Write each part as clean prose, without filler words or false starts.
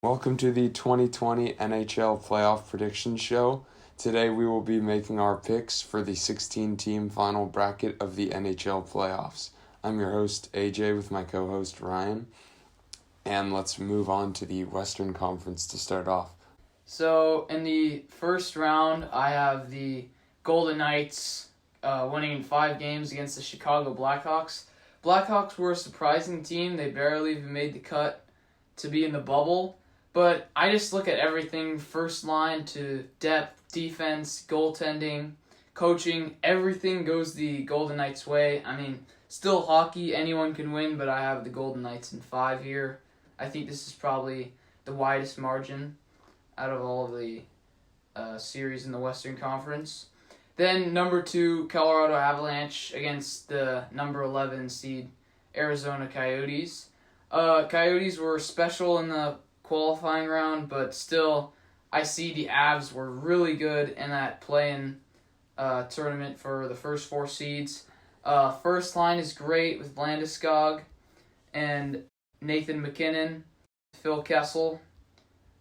Welcome to the 2020 NHL Playoff Prediction Show. Today we will be making our picks for the 16-team final bracket of the NHL Playoffs. I'm your host, AJ, with my co-host, Ryan. And let's move on to the Western Conference to start off. So, in the first round, I have the Golden Knights winning in 5 games against the Chicago Blackhawks. Blackhawks were a surprising team. They barely even made the cut to be in the bubble. But I just look at everything, first line to depth, defense, goaltending, coaching. Everything goes the Golden Knights' way. I mean, still hockey, anyone can win, but I have the Golden Knights in 5 here. I think this is probably the widest margin out of all of the series in the Western Conference. Then number 2, Colorado Avalanche against the number 11 seed Arizona Coyotes. Coyotes were special in the qualifying round, but still, I see the Avs were really good in that play-in tournament for the first 4 seeds. First line is great with Landeskog and Nathan MacKinnon, Phil Kessel.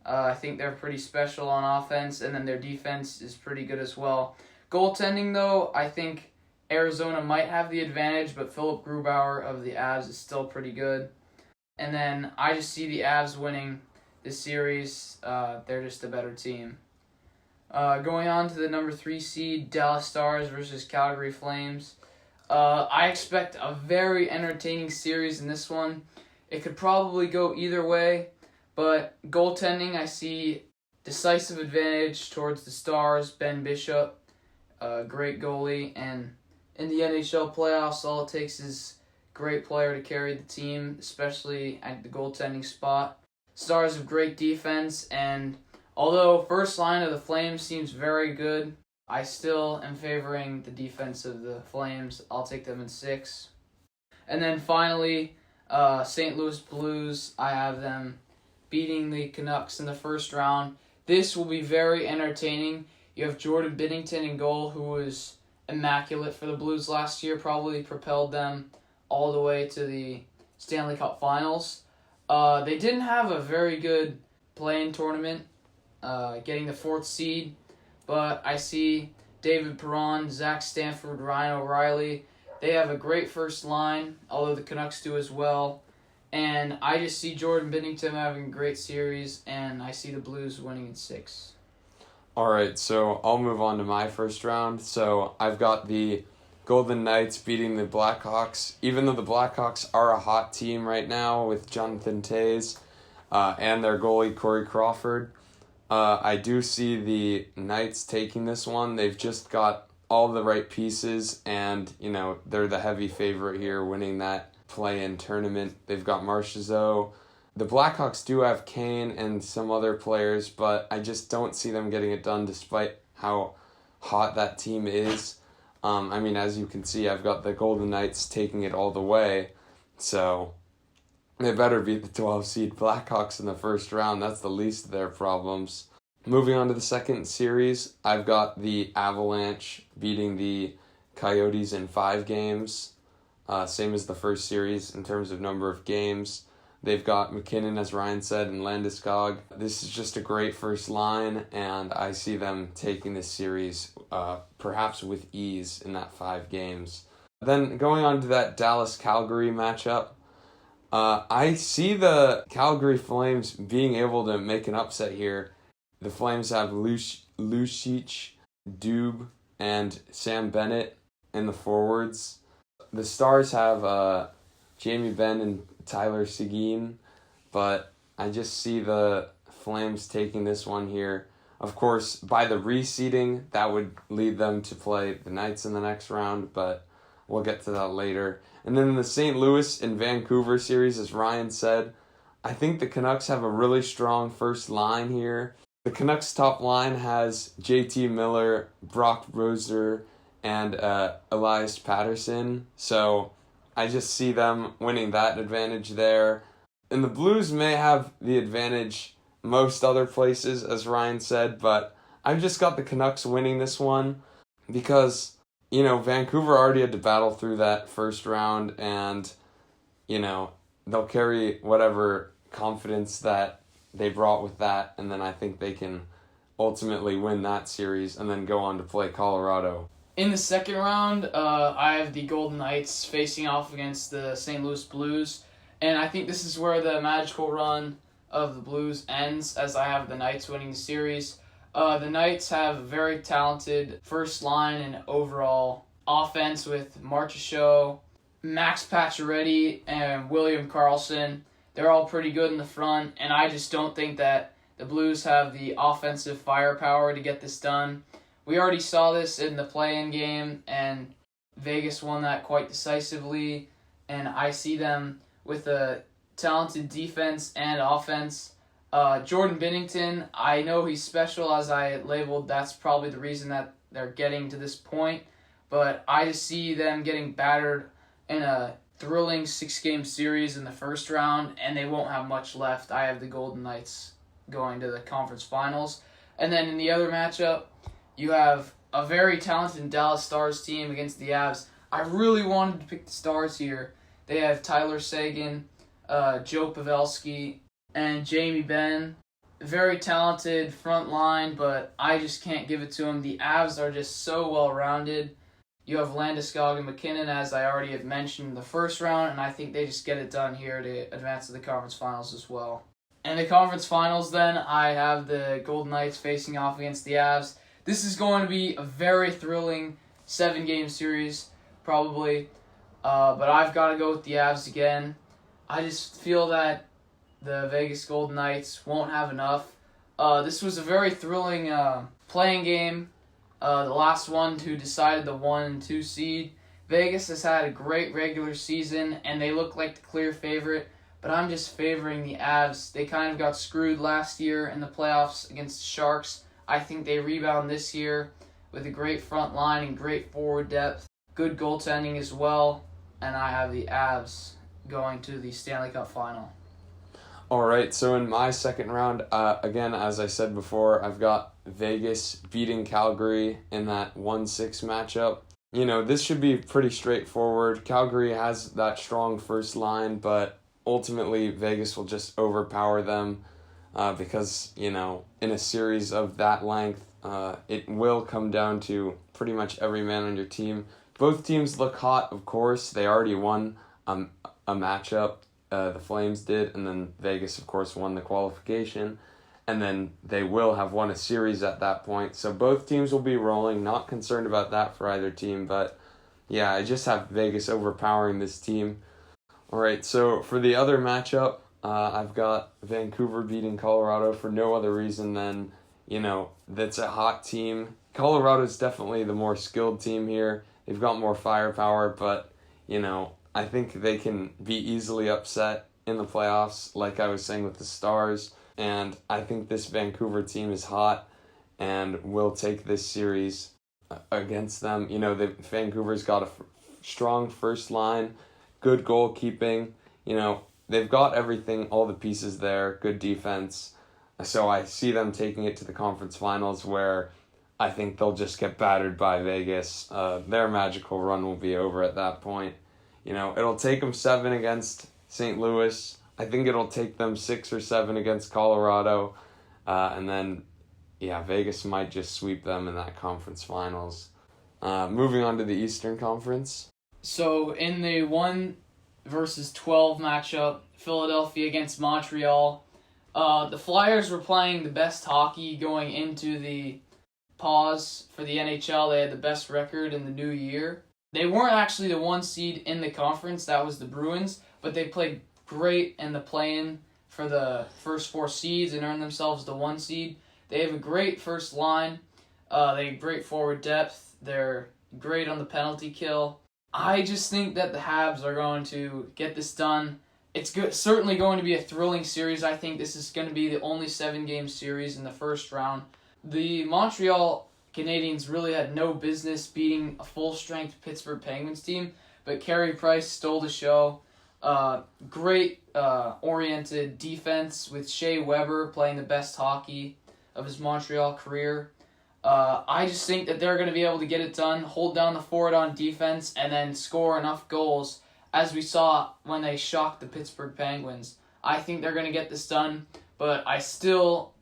I think they're pretty special on offense, and then their defense is pretty good as well. Goaltending, though, I think Arizona might have the advantage, but Philip Grubauer of the Avs is still pretty good. And then I just see the Avs winning this series. They're just a better team. Going on to the number 3 seed, Dallas Stars versus Calgary Flames. I expect a very entertaining series in this one. It could probably go either way, but goaltending, I see decisive advantage towards the Stars. Ben Bishop, great goalie, and in the NHL playoffs, all it takes is a great player to carry the team, especially at the goaltending spot. Stars have great defense, and although first line of the Flames seems very good, I still am favoring the defense of the Flames. I'll take them in 6. And then finally, St. Louis Blues, I have them beating the Canucks in the first round. This will be very entertaining. You have Jordan Binnington in goal, who was immaculate for the Blues last year, probably propelled them all the way to the Stanley Cup Finals. They didn't have a very good play-in tournament, getting the 4th seed, but I see David Perron, Zach Stanford, Ryan O'Reilly. They have a great first line, although the Canucks do as well. And I just see Jordan Binnington having a great series, and I see the Blues winning in 6. All right, so I'll move on to my first round. So I've got the Golden Knights beating the Blackhawks. Even though the Blackhawks are a hot team right now with Jonathan Toews and their goalie Corey Crawford, I do see the Knights taking this one. They've just got all the right pieces, and they're the heavy favorite here, winning that play-in tournament. They've got Marchessault. The Blackhawks do have Kane and some other players, but I just don't see them getting it done despite how hot that team is. As you can see, I've got the Golden Knights taking it all the way, so they better beat the 12-seed Blackhawks in the first round. That's the least of their problems. Moving on to the second series, I've got the Avalanche beating the Coyotes in 5 games, same as the first series in terms of number of games. They've got MacKinnon, as Ryan said, and Landeskog. This is just a great first line, and I see them taking this series perhaps with ease in that 5 games. Then going on to that Dallas-Calgary matchup, I see the Calgary Flames being able to make an upset here. The Flames have Lucic, Dubé, and Sam Bennett in the forwards. The Stars have Jamie Benn and Tyler Seguin, but I just see the Flames taking this one here. Of course, by the reseeding, that would lead them to play the Knights in the next round, but we'll get to that later. And then in the St. Louis and Vancouver series, as Ryan said, I think the Canucks have a really strong first line here. The Canucks' top line has JT Miller, Brock Roser, and Elias Patterson, so I just see them winning that advantage there. And the Blues may have the advantage most other places, as Ryan said, but I've just got the Canucks winning this one because, Vancouver already had to battle through that first round, and, they'll carry whatever confidence that they brought with that, and then I think they can ultimately win that series and then go on to play Colorado. In the second round, I have the Golden Knights facing off against the St. Louis Blues, and I think this is where the magical run of the Blues ends, as I have the Knights winning the series. The Knights have a very talented first line and overall offense with Marchessault, Max Pacioretty, and William Karlsson. They're all pretty good in the front, and I just don't think that the Blues have the offensive firepower to get this done. We already saw this in the play-in game, and Vegas won that quite decisively, and I see them with a talented defense and offense. Jordan Binnington, I know he's special, as I labeled. That's probably the reason that they're getting to this point, but I just see them getting battered in a thrilling 6-game series in the first round, and they won't have much left. I have the Golden Knights going to the conference finals. And then in the other matchup, you have a very talented Dallas Stars team against the Avs. I really wanted to pick the Stars here. They have Tyler Seguin, Joe Pavelski, and Jamie Benn. Very talented front line, but I just can't give it to them. The Avs are just so well-rounded. You have Landeskog and McKinnon, as I already have mentioned in the first round, and I think they just get it done here to advance to the conference finals as well. In the conference finals, then, I have the Golden Knights facing off against the Avs. This is going to be a very thrilling 7-game series, probably. But I've got to go with the Avs again. I just feel that the Vegas Golden Knights won't have enough. This was a very thrilling playing game. The last one to decide the 1 and 2 seed. Vegas has had a great regular season, and they look like the clear favorite. But I'm just favoring the Avs. They kind of got screwed last year in the playoffs against the Sharks. I think they rebound this year with a great front line and great forward depth. Good goaltending as well. And I have the Avs going to the Stanley Cup final. All right, so in my second round, again, as I said before, I've got Vegas beating Calgary in that 1-6 matchup. You know, this should be pretty straightforward. Calgary has that strong first line, but ultimately Vegas will just overpower them because, you know, in a series of that length, it will come down to pretty much every man on your team. Both teams look hot, of course. They already won a matchup. The Flames did, and then Vegas, of course, won the qualification. And then they will have won a series at that point. So both teams will be rolling. Not concerned about that for either team. But, yeah, I just have Vegas overpowering this team. All right, so for the other matchup, I've got Vancouver beating Colorado for no other reason than, you know, that's a hot team. Colorado's definitely the more skilled team here. They've got more firepower, but, you know, I think they can be easily upset in the playoffs, like I was saying with the Stars. And I think this Vancouver team is hot and will take this series against them. You know, Vancouver's got a strong first line, good goalkeeping. You know, they've got everything, all the pieces there, good defense. So I see them taking it to the conference finals where I think they'll just get battered by Vegas. Their magical run will be over at that point. You know, it'll take them 7 against St. Louis. I think it'll take them 6 or 7 against Colorado. And then, yeah, Vegas might just sweep them in that conference finals. Moving on to the Eastern Conference. So in the 1 versus 12 matchup, Philadelphia against Montreal, the Flyers were playing the best hockey going into the pause for the NHL. They had the best record in the new year. They weren't actually the 1 seed in the conference, that was the Bruins, but they played great in the play-in for the first 4 seeds and earned themselves the 1 seed. They have a great first line. They have great forward depth. They're great on the penalty kill. I just think that the Habs are going to get this done. It's certainly going to be a thrilling series. I think this is going to be the only 7-game series in the first round. The Montreal Canadiens really had no business beating a full-strength Pittsburgh Penguins team, but Carey Price stole the show. Great oriented defense with Shea Weber playing the best hockey of his Montreal career. I just think that they're going to be able to get it done, hold down the fort on defense, and then score enough goals, as we saw when they shocked the Pittsburgh Penguins. I think they're going to get this done. but I still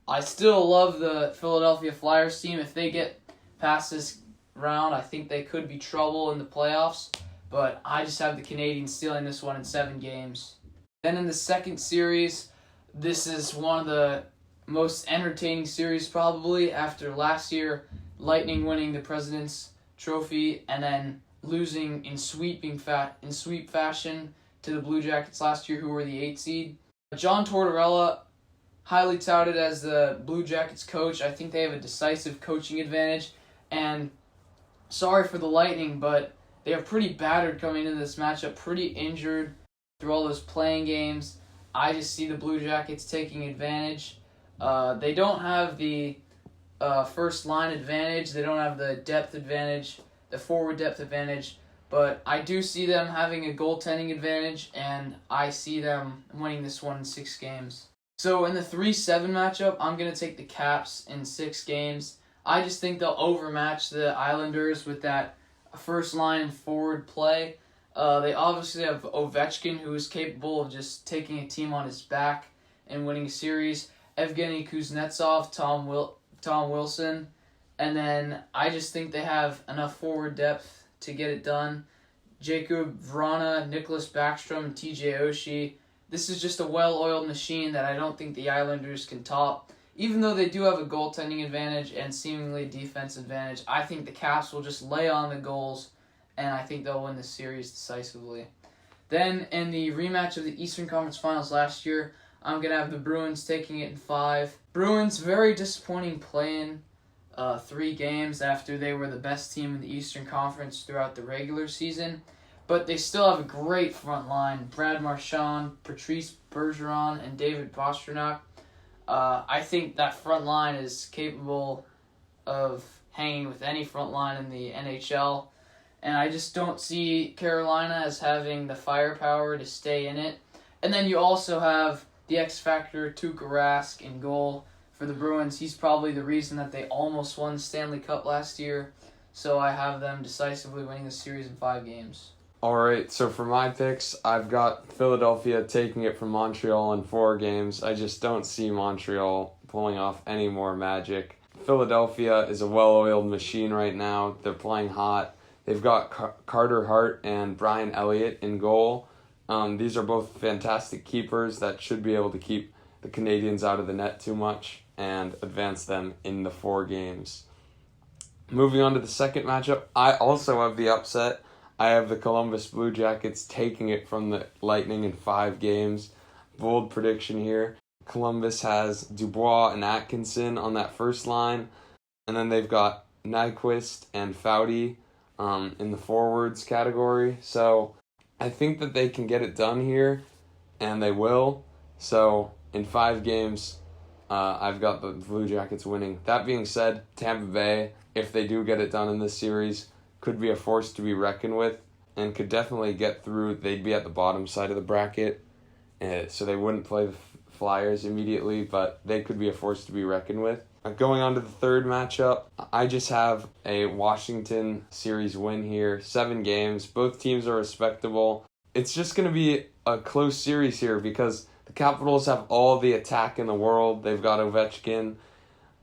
love the Philadelphia Flyers team. If they get past this round, I think they could be trouble in the playoffs, but I just have the Canadiens stealing this one in 7 games. Then in the second series, this is one of the most entertaining series probably after last year, Lightning winning the President's Trophy and then losing in sweep fashion to the Blue Jackets last year, who were the 8th seed. John Tortorella, highly touted as the Blue Jackets coach. I think they have a decisive coaching advantage, and sorry for the Lightning, but they are pretty battered coming into this matchup, pretty injured through all those playing games. I just see the Blue Jackets taking advantage. They don't have the first line advantage. They don't have the depth advantage, the forward depth advantage. But I do see them having a goaltending advantage, and I see them winning this one in 6 games. So in the 3-7 matchup, I'm going to take the Caps in 6 games. I just think they'll overmatch the Islanders with that first line and forward play. They obviously have Ovechkin, who is capable of just taking a team on his back and winning a series. Evgeny Kuznetsov, Tom Wilson. And then I just think they have enough forward depth to get it done. Jacob Vrana, Nicholas Backstrom, and TJ Oshie. This is just a well-oiled machine that I don't think the Islanders can top. Even though they do have a goaltending advantage and seemingly a defense advantage, I think the Caps will just lay on the goals, and I think they'll win the series decisively. Then, in the rematch of the Eastern Conference Finals last year, I'm going to have the Bruins taking it in 5. Bruins, very disappointing play-in. 3 games after they were the best team in the Eastern Conference throughout the regular season. But they still have a great front line. Brad Marchand, Patrice Bergeron, and David Pastrnak. I think that front line is capable of hanging with any front line in the NHL. And I just don't see Carolina as having the firepower to stay in it. And then you also have the X Factor, Tuukka Rask, in goal. For the Bruins, he's probably the reason that they almost won the Stanley Cup last year. So I have them decisively winning the series in 5 games. All right, so for my picks, I've got Philadelphia taking it from Montreal in 4 games. I just don't see Montreal pulling off any more magic. Philadelphia is a well-oiled machine right now. They're playing hot. They've got Carter Hart and Brian Elliott in goal. These are both fantastic keepers that should be able to keep the Canadiens out of the net too much and advance them in the 4 games. Moving on to the second matchup, I also have the upset. I have the Columbus Blue Jackets taking it from the Lightning in 5 games. Bold prediction here. Columbus has Dubois and Atkinson on that first line, and then they've got Nyquist and Foudy in the forwards category. So I think that they can get it done here, and they will. So in 5 games, I've got the Blue Jackets winning. That being said, Tampa Bay, if they do get it done in this series, could be a force to be reckoned with and could definitely get through. They'd be at the bottom side of the bracket, so they wouldn't play the Flyers immediately, but they could be a force to be reckoned with. Going on to the third matchup, I just have a Washington series win here. 7 games. Both teams are respectable. It's just going to be a close series here because the Capitals have all the attack in the world. They've got Ovechkin,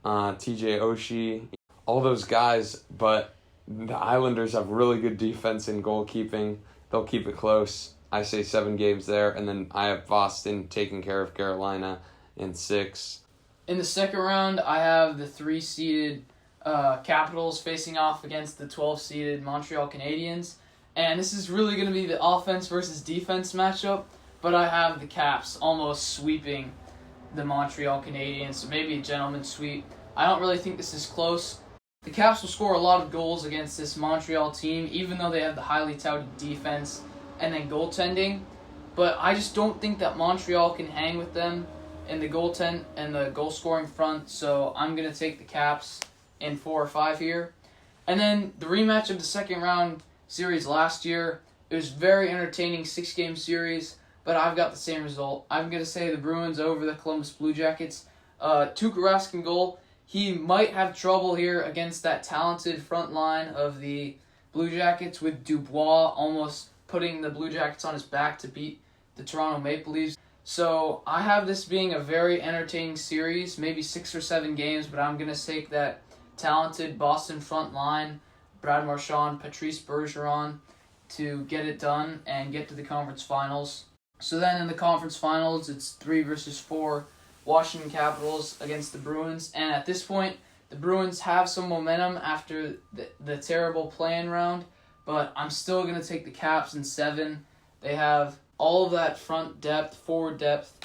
TJ Oshie, all those guys, but the Islanders have really good defense and goalkeeping. They'll keep it close. I say 7 games there, and then I have Boston taking care of Carolina in 6. In the second round, I have the 3-seeded Capitals facing off against the 12-seeded Montreal Canadiens. And this is really going to be the offense versus defense matchup, but I have the Caps almost sweeping the Montreal Canadiens, maybe a gentleman's sweep. I don't really think this is close. The Caps will score a lot of goals against this Montreal team, even though they have the highly touted defense and then goaltending. But I just don't think that Montreal can hang with them in the goaltend and the goal-scoring front, so I'm going to take the Caps in 4 or 5 here. And then the rematch of the second round series last year, it was very entertaining 6-game series, but I've got the same result. I'm going to say the Bruins over the Columbus Blue Jackets. Tuukka Rask in goal. He might have trouble here against that talented front line of the Blue Jackets with Dubois almost putting the Blue Jackets on his back to beat the Toronto Maple Leafs. So I have this being a very entertaining series, maybe 6 or 7 games, but I'm going to take that talented Boston front line, Brad Marchand, Patrice Bergeron, to get it done and get to the conference finals. So then in the conference finals, it's 3 versus 4 Washington Capitals against the Bruins. And at this point, the Bruins have some momentum after the terrible play-in round, but I'm still going to take the Caps in 7. They have all of that front depth, forward depth,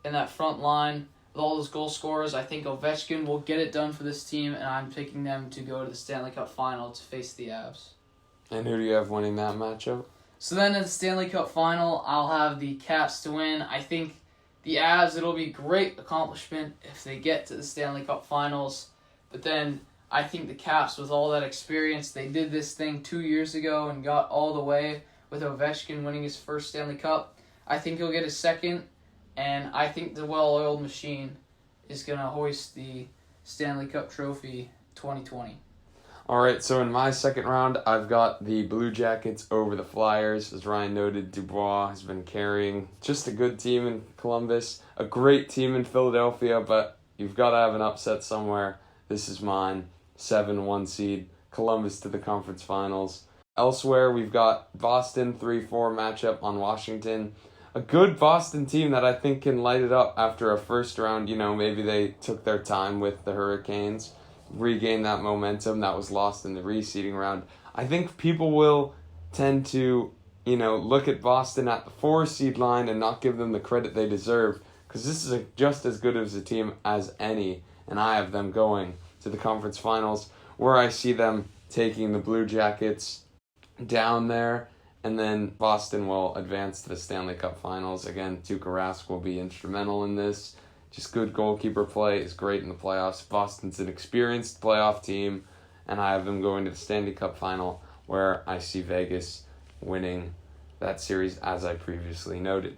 in that front line with all those goal scorers. I think Ovechkin will get it done for this team, and I'm picking them to go to the Stanley Cup final to face the Avs. And who do you have winning that matchup? So then in the Stanley Cup final, I'll have the Caps to win. I think the Avs, it'll be a great accomplishment if they get to the Stanley Cup finals. But then I think the Caps, with all that experience, they did this thing 2 years ago and got all the way with Ovechkin winning his first Stanley Cup. I think he'll get a second, and I think the well-oiled machine is going to hoist the Stanley Cup trophy 2020. All right, so in my second round, I've got the Blue Jackets over the Flyers. As Ryan noted, Dubois has been carrying just a good team in Columbus, a great team in Philadelphia, but you've got to have an upset somewhere. This is mine, 7-1 seed, Columbus to the conference finals. Elsewhere, we've got Boston 3-4 matchup on Washington. A good Boston team that I think can light it up after a first round. Maybe they took their time with the Hurricanes, regain that momentum that was lost in the reseeding round. I think people will tend to, look at Boston at the 4 seed line and not give them the credit they deserve, because this is just as good of a team as any, and I have them going to the conference finals, where I see them taking the Blue Jackets down there, and then Boston will advance to the Stanley Cup finals. Again, Tuukka Rask will be instrumental in this. Just good goalkeeper play is great in the playoffs. Boston's an experienced playoff team, and I have them going to the Stanley Cup final, where I see Vegas winning that series, as I previously noted.